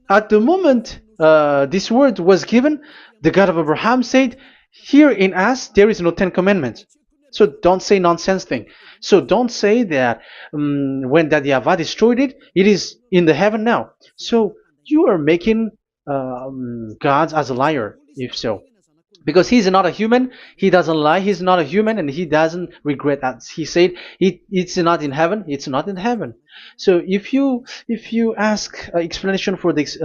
At the moment this word was given, the God of Abraham said, here in us there is no Ten Commandments. So don't say nonsense thing. So don't say that when that YAHVAH destroyed it, it is in the heaven now. So you are making God as a liar, if so. Because he's not a human, he doesn't lie, he's not a human, and he doesn't regret that. He said it's not in heaven, it's not in heaven. So if you ask explanation for this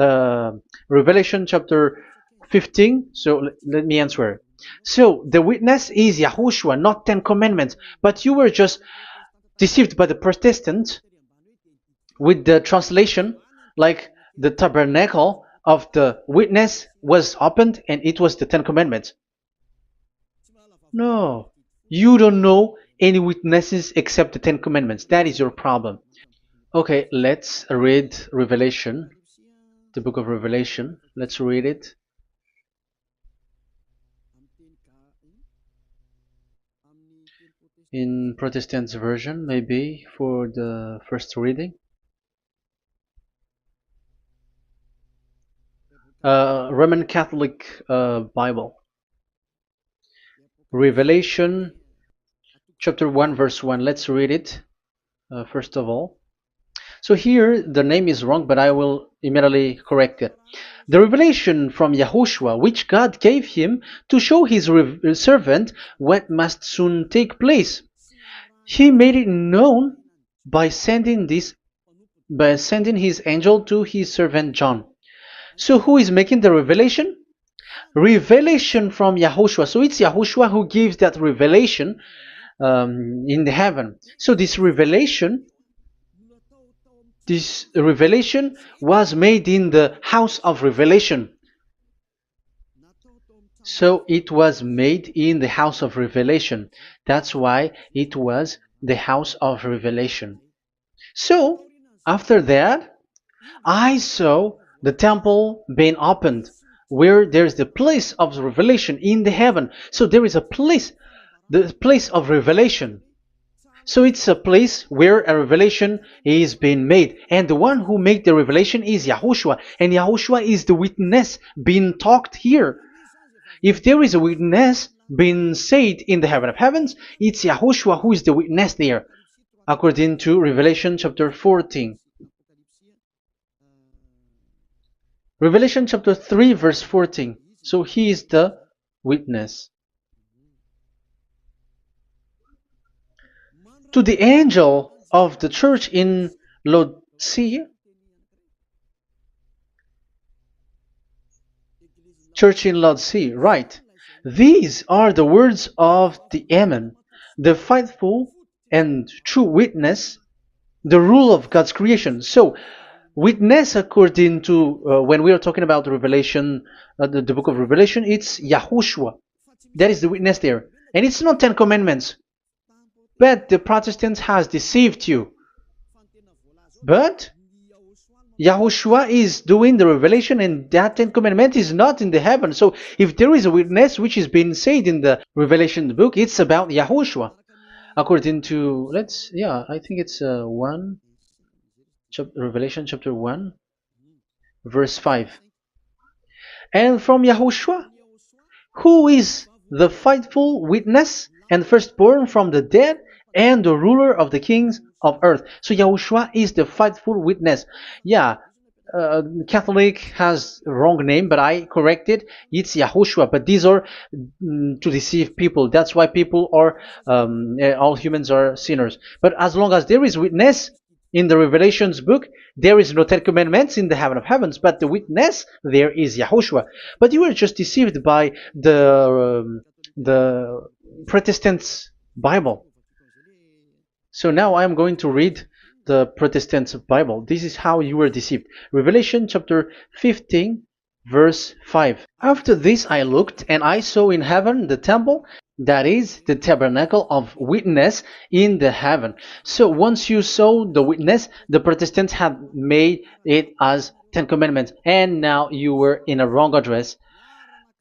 Revelation chapter 15, so let me answer. So the witness is YAHOSHUAH, not Ten Commandments. But you were just deceived by the Protestants with the translation, like the tabernacle of the witness was opened and it was the Ten Commandments. No, you don't know any witnesses except the Ten Commandments. That is your problem. Okay, let's read Revelation, the book of Revelation. Let's read it. In Protestant version, maybe for the first reading. Roman Catholic Bible. Revelation chapter 1 verse 1. Let's read it first of all. So here the name is wrong, but I will immediately correct it. The revelation from YAHOSHUAH, which God gave him to show his servant what must soon take place. He made it known by sending his angel to his servant John. So who is making the revelation? Revelation from YAHOSHUAH. So it's YAHOSHUAH who gives that revelation in the heaven. So this revelation was made in the house of revelation. So it was made in the house of revelation. That's why it was the house of revelation. So, after that, I saw the temple being opened, where there's the place of revelation in the heaven. So there is a place, the place of revelation. So it's a place where a revelation is being made. And the one who made the revelation is YAHOSHUAH. And YAHOSHUAH is the witness being talked here. If there is a witness being said in the heaven of heavens, it's YAHOSHUAH who is the witness there, according to Revelation chapter 14. Revelation chapter 3 verse 14. So he is the witness. To the angel of the church in Laodicea, church in Laodicea, right. These are the words of the Amen, the faithful and true witness, the rule of God's creation. So, witness according to, when we are talking about Revelation, the book of Revelation, it's YAHOSHUAH. That is the witness there. And it's not 10 Commandments. But the Protestants has deceived you. But YAHOSHUAH is doing the revelation, and that 10 Commandment is not in the heaven. So if there is a witness which is being said in the Revelation book, it's about YAHOSHUAH. According to, I think it's Revelation chapter 1, verse 5. And from YAHOSHUAH, who is the faithful witness and firstborn from the dead and the ruler of the kings of earth. So YAHOSHUAH is the faithful witness. Yeah, Catholic has wrong name, but I corrected. It's YAHOSHUAH. But these are to deceive people. That's why people are, all humans are sinners. But as long as there is witness in the Revelations book, there is no 10 Commandments in the heaven of heavens, but the witness there is YAHOSHUAH. But you were just deceived by the Protestants' Bible. So now I am going to read the Protestants' Bible. This is how you were deceived. Revelation chapter 15, verse 5. After this I looked, and I saw in heaven the temple, that is the tabernacle of witness in the heaven. So once you saw the witness, the Protestants had made it as 10 Commandments, and now you were in a wrong address.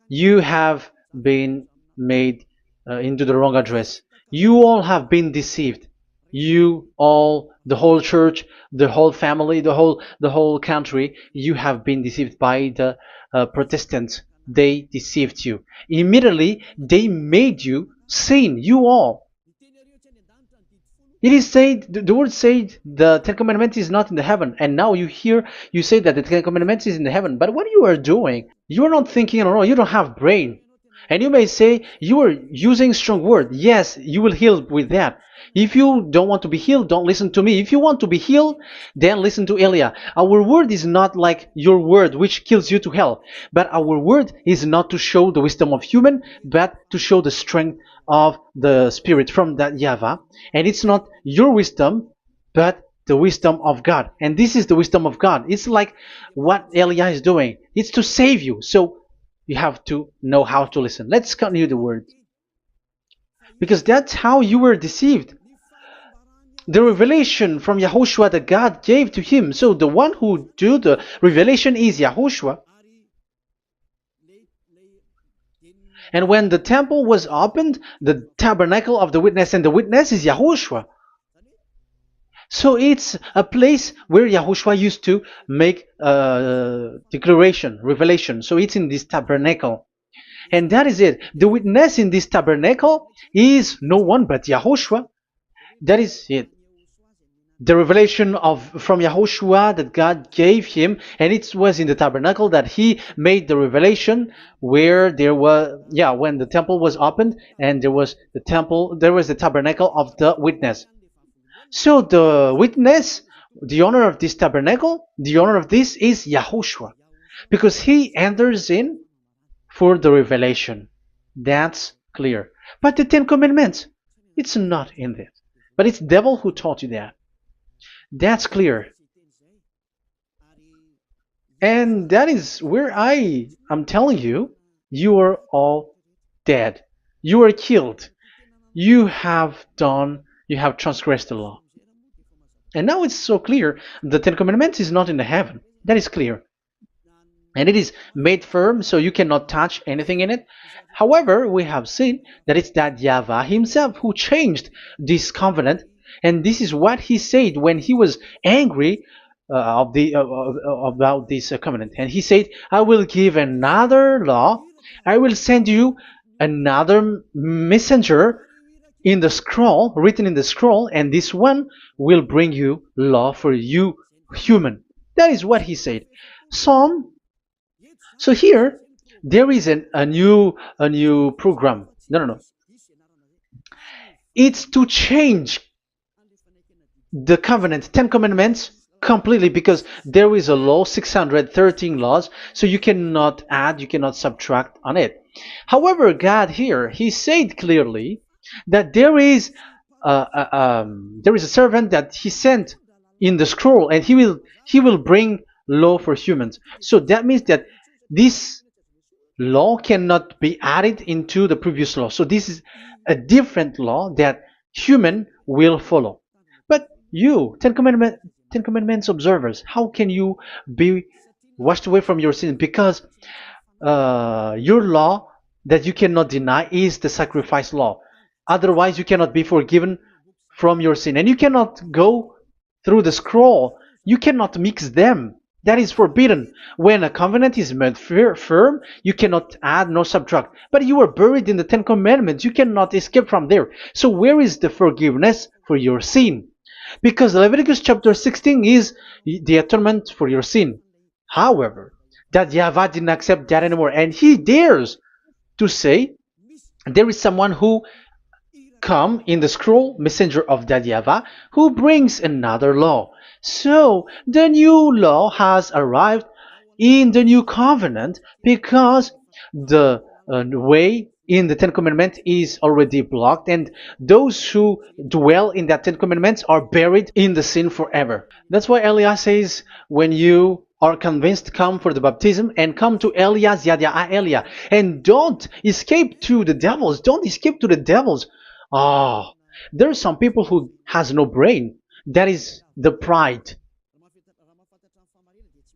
You have been made into the wrong address. You all have been deceived. You all, the whole church, the whole family, the whole country, you have been deceived by the Protestants. They deceived you. Immediately, they made you sin, you all. It is said, the word said, the 10 Commandments is not in the heaven. And now you hear, you say that the 10 Commandments is in the heaven. But what you are doing, you are not thinking at all. You don't have brain. And you may say, you are using strong word. Yes, you will heal with that. If you don't want to be healed, don't listen to me. If you want to be healed, then listen to Elia. Our word is not like your word, which kills you to hell. But our word is not to show the wisdom of human, but to show the strength of the Spirit from that YAHVAH. And it's not your wisdom, but the wisdom of God. And this is the wisdom of God. It's like what Elia is doing. It's to save you. So you have to know how to listen. Let's continue the word. Because that's how you were deceived. The revelation from YAHOSHUAH that God gave to him. So the one who do the revelation is YAHOSHUAH. And when the temple was opened, the tabernacle of the witness, and the witness is YAHOSHUAH. So it's a place where YAHOSHUAH used to make declaration, revelation. So it's in this tabernacle. And that is it. The witness in this tabernacle is no one but YAHOSHUAH. That is it. The revelation from YAHOSHUAH that God gave him, and it was in the tabernacle that he made the revelation, where there was, when the temple was opened, and there was the tabernacle of the witness. So the witness, the owner of this tabernacle, the owner of this is YAHOSHUAH, because he enters in for the revelation. That's clear. But the 10 Commandments, it's not in it. But it's the devil who taught you that. That's clear. And that is where I am telling you, you are all dead. You are killed. You have done You have transgressed the law. And now it's so clear. The Ten Commandments is not in the heaven. That is clear. And it is made firm, so you cannot touch anything in it. However, we have seen that it's that YAHVAH himself who changed this covenant, and this is what he said when he was angry about this covenant. And he said, "I will give another law. I will send you another messenger in the scroll, written in the scroll, and this one will bring you law for you, human." That is what he said. Psalm. So here there is a new program. No. It's to change the covenant, Ten Commandments completely, because there is a law, 613 laws, so you cannot add, you cannot subtract on it. However, God here, he said clearly that there is a servant that he sent in the scroll, and he will bring law for humans. So that means that this law cannot be added into the previous law. So this is a different law that human will follow. But you, Ten Commandments observers, how can you be washed away from your sin? Because your law that you cannot deny is the sacrifice law. Otherwise, you cannot be forgiven from your sin. And you cannot go through the scroll. You cannot mix them. That is forbidden. When a covenant is made firm, you cannot add nor subtract. But you are buried in the Ten Commandments. You cannot escape from there. So where is the forgiveness for your sin? Because Leviticus chapter 16 is the atonement for your sin. However, that YAHVAH didn't accept that anymore. And he dares to say there is someone who come in the scroll, messenger of that YAHVAH, who brings another law. So the new law has arrived in the new covenant because the way in the Ten Commandments is already blocked, and those who dwell in that Ten Commandments are buried in the sin forever. That's why Elias says, when you are convinced, come for the baptism and come to Elias, Elia, and don't escape to the devils. Don't escape to the devils. Ah, there are some people who has no brain. That is the pride.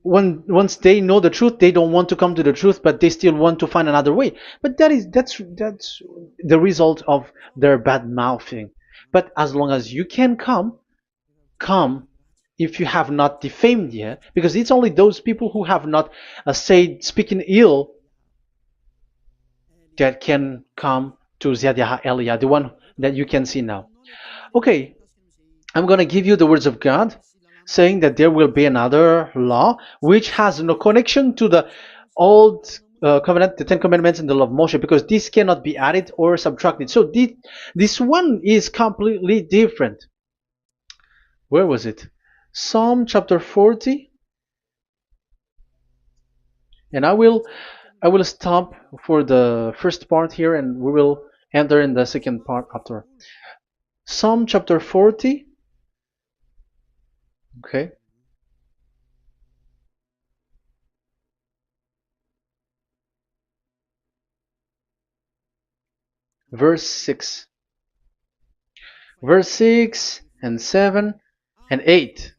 Once they know the truth, they don't want to come to the truth, but they still want to find another way. But that's the result of their bad mouthing. But as long as you can come if you have not defamed yet, because it's only those people who have not said speaking ill that can come to Ziyadah Elia, the one that you can see now. Okay, I'm going to give you the words of God, saying that there will be another law which has no connection to the old covenant, the Ten Commandments and the law of Moshe, because this cannot be added or subtracted. So this one is completely different. Where was it? Psalm chapter 40. And I will stop for the first part here, and we will enter in the second part after. Psalm chapter 40. Okay. Verse 6. Verse 6 and 7 and 8.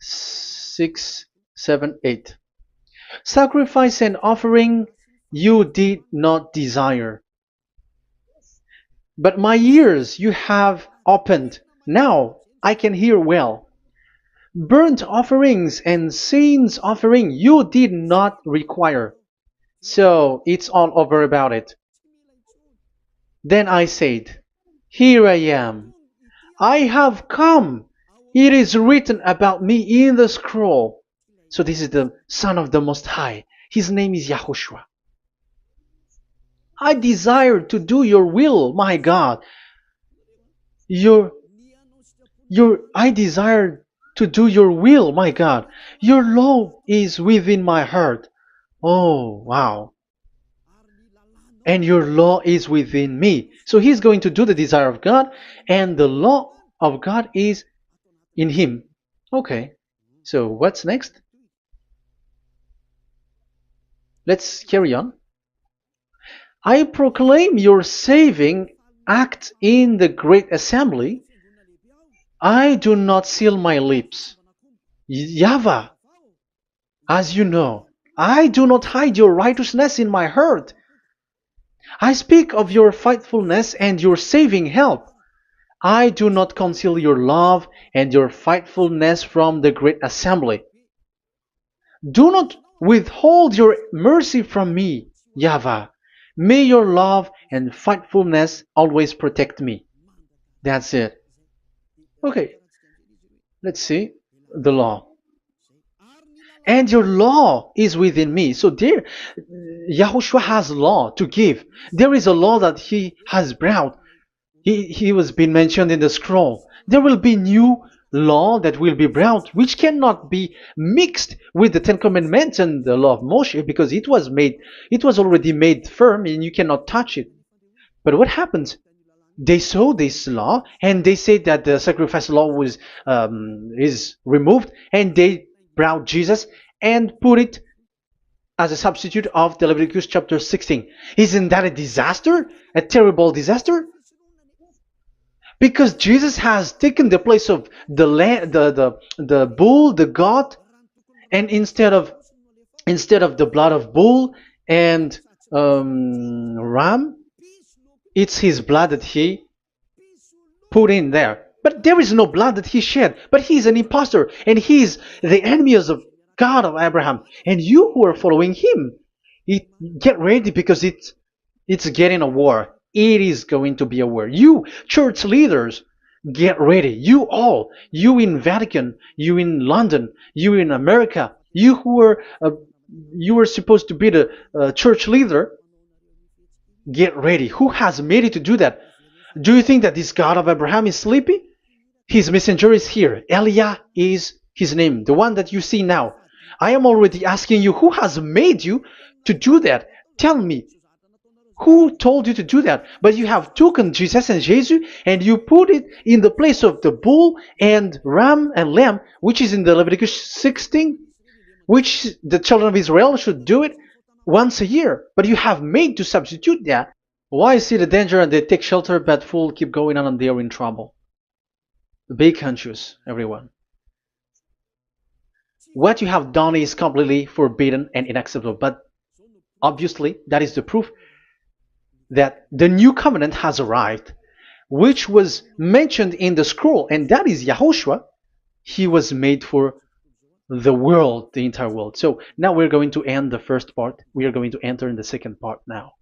6, 7, 8. Sacrifice and offering you did not desire, but my ears you have opened. Now I can hear well. Burnt offerings and sins offering you did not require. So it's all over about it. Then I said, here I am. I have come. It is written about me in the scroll. So this is the Son of the Most High. His name is YAHOSHUAH. I desire to do your will, my God. I desire to do your will, my God. Your law is within my heart. Oh, wow. And your law is within me. So he's going to do the desire of God, and the law of God is in him. Okay. So what's next? Let's carry on. I proclaim your saving act in the great assembly, I do not seal my lips. YAHVAH, as you know, I do not hide your righteousness in my heart. I speak of your faithfulness and your saving help. I do not conceal your love and your faithfulness from the great assembly. Do not withhold your mercy from me, YAHVAH. May your love and faithfulness always protect me. That's it. Okay, let's see the law. And your law is within me. So there, Yahushua has law to give. There is a law that he has brought. He was being mentioned in the scroll. There will be new law that will be brought, which cannot be mixed with the Ten Commandments and the law of Moshe, because it was already made firm, and you cannot touch it. But what happens? They saw this law, and they said that the sacrifice law was is removed, and they brought Jesus and put it as a substitute of the Leviticus chapter 16. Isn't that a disaster? A terrible disaster? Because Jesus has taken the place of the bull, the goat, and instead of the blood of bull and ram, it's his blood that he put in there. But there is no blood that he shed. But he is an impostor, and he is the enemy of God of Abraham. And you who are following him, get ready, because it's getting a war. It is going to be a war. You church leaders, get ready. You all, you in Vatican, you in London, you in America, you are supposed to be the church leader. Get ready. Who has made it to do that? Do you think that this God of Abraham is sleepy? His messenger is here. Eliah is his name, the one that you see now. I am already asking you, who has made you to do that? Tell me, who told you to do that? But you have taken Jesus and Jesus, and you put it in the place of the bull and ram and lamb, which is in the Leviticus 16, which the children of Israel should do it once a year. But you have made to substitute that. Why see the danger and they take shelter, but fool keep going on and they are in trouble? Be conscious, everyone. What you have done is completely forbidden and unacceptable. But obviously, that is the proof that the new covenant has arrived, which was mentioned in the scroll, and that is Yahushua. He was made for the world, the entire world. So now we're going to end the first part. We are going to enter in the second part now.